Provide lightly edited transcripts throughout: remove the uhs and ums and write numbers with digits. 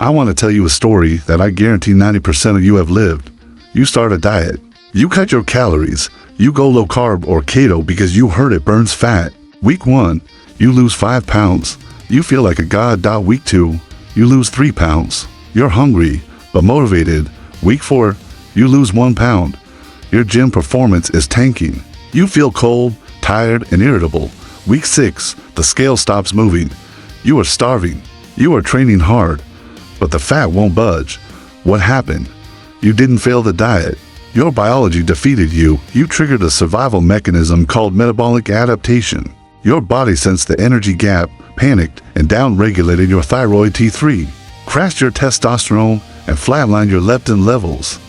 I want to tell you a story that I guarantee 90% of you have lived. You start a diet. You cut your calories. You go low carb or keto because you heard it burns fat. Week 1, you lose 5 pounds. You feel like a god. Week 2, you lose 3 pounds. You're hungry, but motivated. Week 4, you lose 1 pound. Your gym performance is tanking. You feel cold, tired, and irritable. Week 6, the scale stops moving. You are starving. You are training hard, but the fat won't budge. What happened? You didn't fail the diet. Your biology defeated you. You triggered a survival mechanism called metabolic adaptation. Your body sensed the energy gap, panicked, and downregulated your thyroid T3, crashed your testosterone, and flatlined your leptin levels.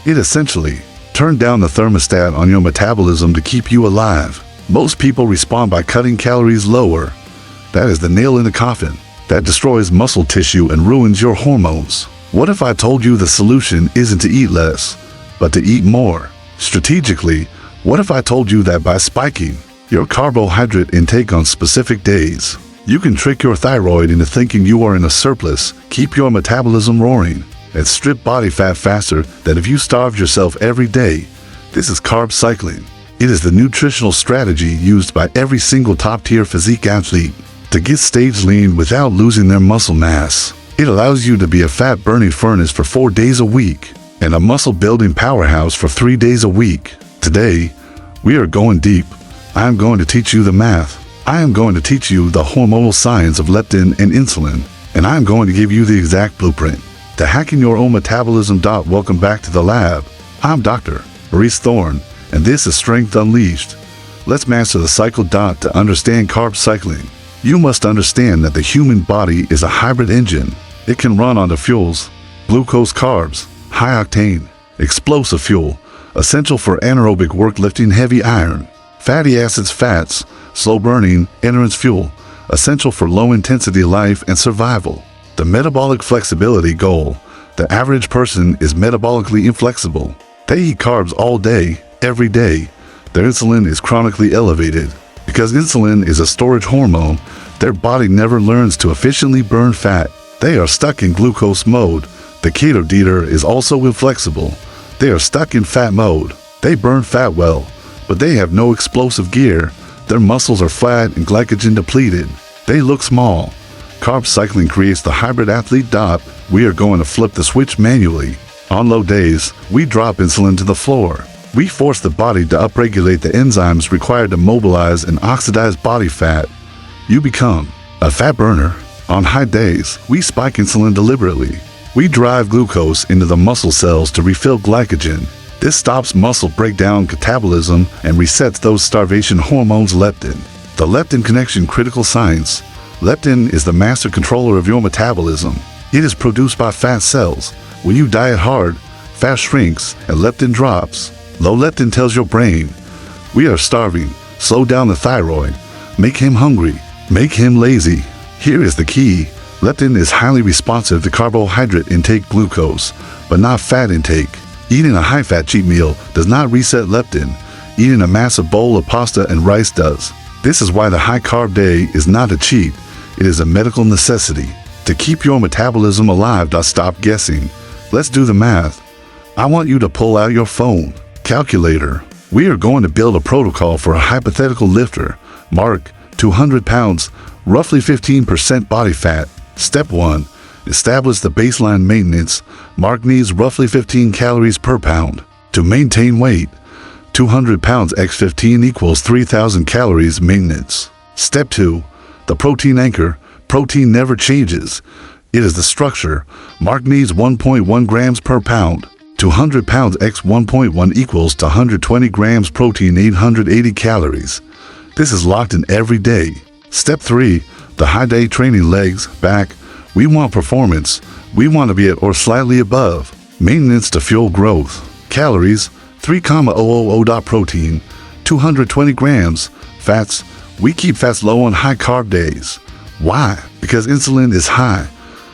It essentially turned down the thermostat on your metabolism to keep you alive. Most people respond by cutting calories lower. That is the nail in the coffin. That destroys muscle tissue and ruins your hormones. What if I told you the solution isn't to eat less, but to eat more? Strategically, what if I told you that by spiking your carbohydrate intake on specific days, you can trick your thyroid into thinking you are in a surplus, keep your metabolism roaring, and strip body fat faster than if you starved yourself every day? This is carb cycling. It is the nutritional strategy used by every single top-tier physique athlete to get stage lean without losing their muscle mass. It allows you to be a fat-burning furnace for 4 days a week and a muscle-building powerhouse for 3 days a week. Today, we are going deep. I am going to teach you the math. I am going to teach you the hormonal science of leptin and insulin, and I am going to give you the exact blueprint to hacking your own metabolism. Welcome back to the lab. I'm Dr. Maurice Thorne, and this is Strength Unleashed. Let's master the cycle. To understand carb cycling, you must understand that the human body is a hybrid engine. It can run on the fuels, glucose, carbs, high octane, explosive fuel, essential for anaerobic work lifting, heavy iron, fatty acids, fats, slow burning, endurance fuel, essential for low intensity life and survival. The metabolic flexibility goal. The average person is metabolically inflexible. They eat carbs all day, every day. Their insulin is chronically elevated. Because insulin is a storage hormone, their body never learns to efficiently burn fat. They are stuck in glucose mode. The keto eater is also inflexible. They are stuck in fat mode. They burn fat well, but they have no explosive gear. Their muscles are flat and glycogen depleted. They look small. Carb cycling creates the hybrid athlete. We are going to flip the switch manually. On low days, we drop insulin to the floor. We force the body to upregulate the enzymes required to mobilize and oxidize body fat. You become a fat burner. On high days, we spike insulin deliberately. We drive glucose into the muscle cells to refill glycogen. This stops muscle breakdown catabolism and resets those starvation hormones. Leptin. The leptin connection. Critical science. Leptin is the master controller of your metabolism. It is produced by fat cells. When you diet hard, fat shrinks and leptin drops. Low leptin tells your brain, we are starving. Slow down the thyroid. Make him hungry. Make him lazy. Here is the key. Leptin is highly responsive to carbohydrate intake, glucose, but not fat intake. Eating a high-fat cheat meal does not reset leptin. Eating a massive bowl of pasta and rice does. This is why the high-carb day is not a cheat. It is a medical necessity to keep your metabolism alive. Stop guessing. Let's do the math. I want you to pull out your phone, calculator. We are going to build a protocol for a hypothetical lifter. Mark, 200 pounds, roughly 15% body fat. Step 1. Establish the baseline maintenance. Mark needs roughly 15 calories per pound to maintain weight. 200 pounds x 15 equals 3,000 calories maintenance. Step 2. The protein anchor. Protein never changes. It is the structure. Mark needs 1.1 grams per pound. 200 pounds x 1.1 equals to 120 grams protein, 880 calories. This is locked in every day. Step 3. The high day training. Legs, back. We want performance. We want to be at or slightly above. Maintenance to fuel growth. Calories, 3,000. Protein, 220 grams. Fats, we keep fats low on high carb days. Why? Because insulin is high.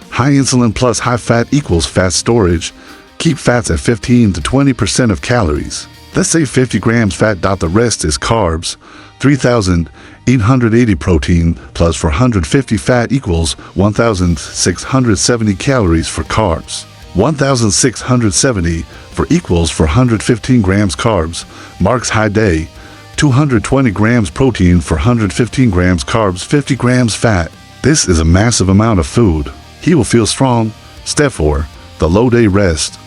High insulin plus high fat equals fat storage. Keep fats at 15 to 20% of calories. Let's say 50 grams fat. The rest is carbs, 3,000. 880 protein plus 450 fat equals 1,670 calories for carbs. 1,670 for equals 415 grams carbs marks high day. 220 grams protein for 115 grams carbs, 50 grams fat. This is a massive amount of food. He will feel strong. Step 4. The low day rest.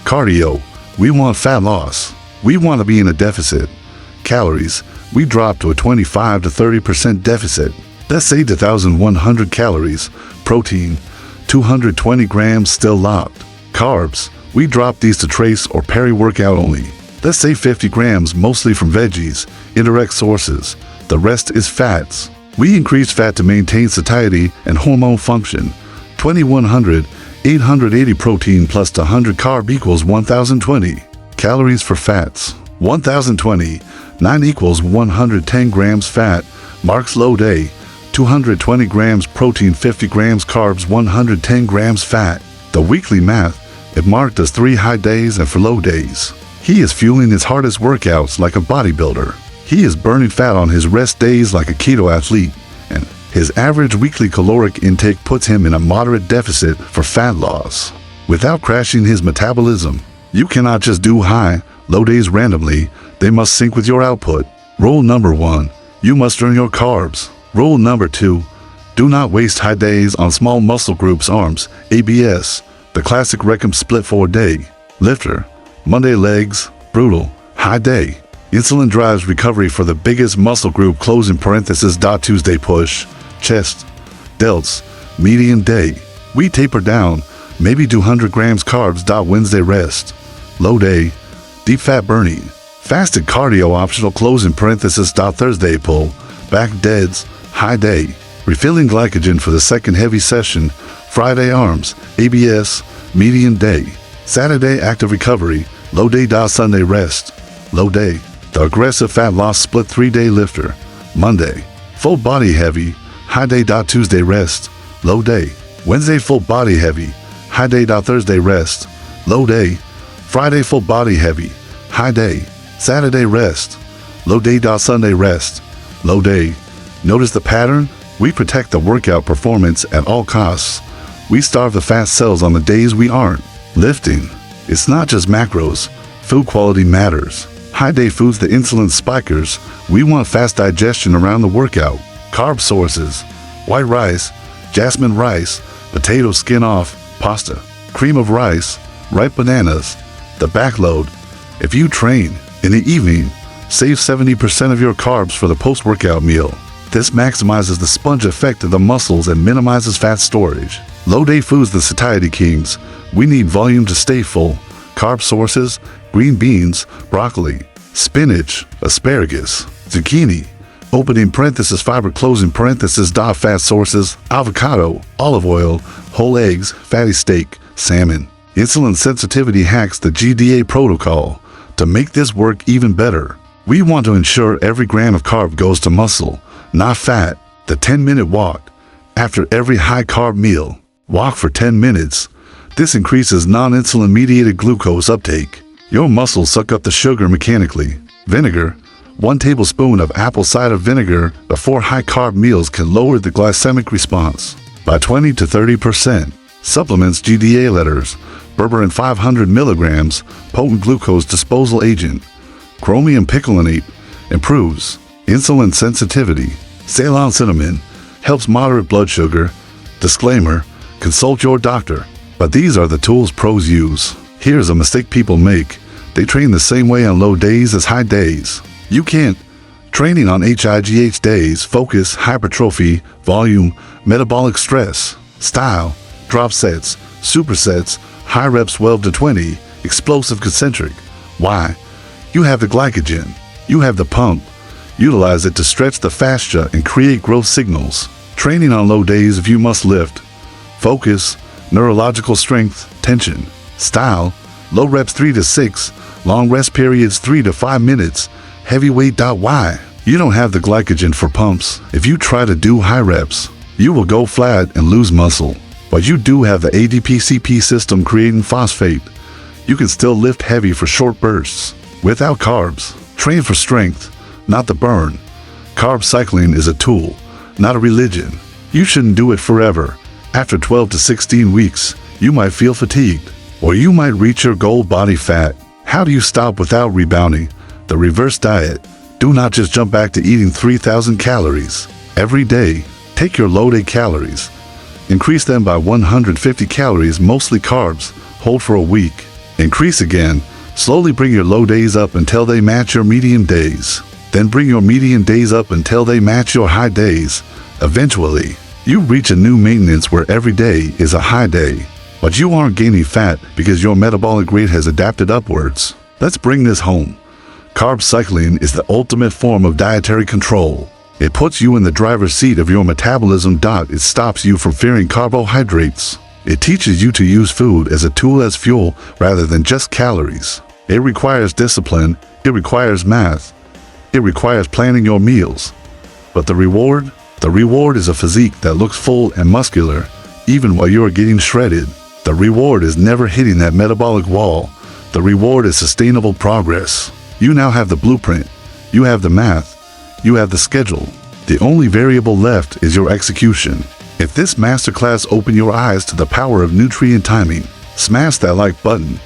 Cardio. We want fat loss. We want to be in a deficit. Calories. We drop to a 25 to 30% deficit. Let's say 2,100 calories. Protein. 220 grams still locked. Carbs. We drop these to trace or peri-workout only. Let's say 50 grams mostly from veggies, indirect sources. The rest is fats. We increase fat to maintain satiety and hormone function. 2,100, 880 protein plus 100 carb equals 1,020 calories for fats. 1,020, 9 equals 110 grams fat, marks low day. 220 grams protein, 50 grams carbs, 110 grams fat. The weekly math, it marked as 3 high days and for low days. He is fueling his hardest workouts like a bodybuilder. He is burning fat on his rest days like a keto athlete, and his average weekly caloric intake puts him in a moderate deficit for fat loss. Without crashing his metabolism, you cannot just do high, low days randomly. They must sync with your output. Rule number 1, you must earn your carbs. Rule number 2, do not waste high days on small muscle groups, arms, ABS, the classic recom split 4-day. Lifter, Monday legs, brutal, high day. Insulin drives recovery for the biggest muscle group, closing parenthesis. Tuesday push, chest, delts, median day. We taper down, maybe do 100 grams carbs. Wednesday rest, low day, deep fat burning. Fasted cardio optional, closing parenthesis. Thursday pull, back deads, high day. Refilling glycogen for the second heavy session. Friday arms, ABS, median day. Saturday active recovery, low day. Sunday rest, low day. The aggressive fat loss split 3-day lifter. Monday, full body heavy, high day. Tuesday rest, low day. Wednesday full body heavy, high day. Thursday rest, low day. Friday full body heavy, high day. Saturday rest, low day. Sunday rest, low day. Notice the pattern? We protect the workout performance at all costs. We starve the fat cells on the days we aren't lifting. It's not just macros. Food quality matters. High day foods, the insulin spikers. We want fast digestion around the workout. Carb sources: white rice, jasmine rice, potato skin off, pasta, cream of rice, ripe bananas. The backload. If you train in the evening, save 70% of your carbs for the post-workout meal. This maximizes the sponge effect of the muscles and minimizes fat storage. Low day foods, the satiety kings. We need volume to stay full. Carb sources: green beans, broccoli, spinach, asparagus, zucchini, opening parenthesis, fiber, closing parenthesis. Fat sources: avocado, olive oil, whole eggs, fatty steak, salmon. Insulin sensitivity hacks, the GDA protocol. To make this work even better, we want to ensure every gram of carb goes to muscle, not fat. The 10-minute walk. After every high-carb meal, walk for 10 minutes. This increases non-insulin mediated glucose uptake. Your muscles suck up the sugar mechanically. Vinegar. 1 tablespoon of apple cider vinegar before high-carb meals can lower the glycemic response by 20 to 30%. Supplements, GDA letters. Berberine 500 milligrams, potent glucose disposal agent. Chromium picolinate improves insulin sensitivity. Ceylon cinnamon helps moderate blood sugar. Disclaimer: consult your doctor. But these are the tools pros use. Here's a mistake people make. They train the same way on low days as high days. You can't. Training on HIGH days, focus, hypertrophy, volume, metabolic stress, style, drop sets, supersets, high reps 12 to 20, explosive concentric. Why? You have the glycogen. You have the pump. Utilize it to stretch the fascia and create growth signals. Training on low days, if you must lift. Focus, neurological strength, tension. Style, low reps 3 to 6, long rest periods 3 to 5 minutes. Heavyweight. Why? You don't have the glycogen for pumps. If you try to do high reps, you will go flat and lose muscle. But you do have the ADP-CP system creating phosphate. You can still lift heavy for short bursts. Without carbs, train for strength, not the burn. Carb cycling is a tool, not a religion. You shouldn't do it forever. After 12 to 16 weeks, you might feel fatigued, or you might reach your goal body fat. How do you stop without rebounding? The reverse diet. Do not just jump back to eating 3,000 calories every day. Take your low day calories. Increase them by 150 calories, mostly carbs. Hold for a week. Increase again. Slowly bring your low days up until they match your medium days. Then bring your medium days up until they match your high days. Eventually, you reach a new maintenance where every day is a high day. But you aren't gaining fat because your metabolic rate has adapted upwards. Let's bring this home. Carb cycling is the ultimate form of dietary control. It puts you in the driver's seat of your metabolism. It stops you from fearing carbohydrates. It teaches you to use food as a tool, as fuel, rather than just calories. It requires discipline. It requires math. It requires planning your meals. But the reward? The reward is a physique that looks full and muscular, even while you are getting shredded. The reward is never hitting that metabolic wall. The reward is sustainable progress. You now have the blueprint. You have the math. You have the schedule. The only variable left is your execution. If this masterclass opened your eyes to the power of nutrient timing, smash that like button.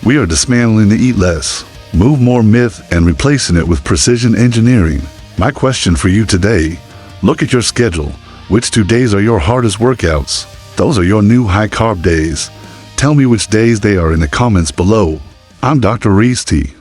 We are dismantling the eat less, move more myth and replacing it with precision engineering. My question for you today, look at your schedule. Which 2 days are your hardest workouts? Those are your new high carb days. Tell me which days they are in the comments below. I'm Dr. Reese T.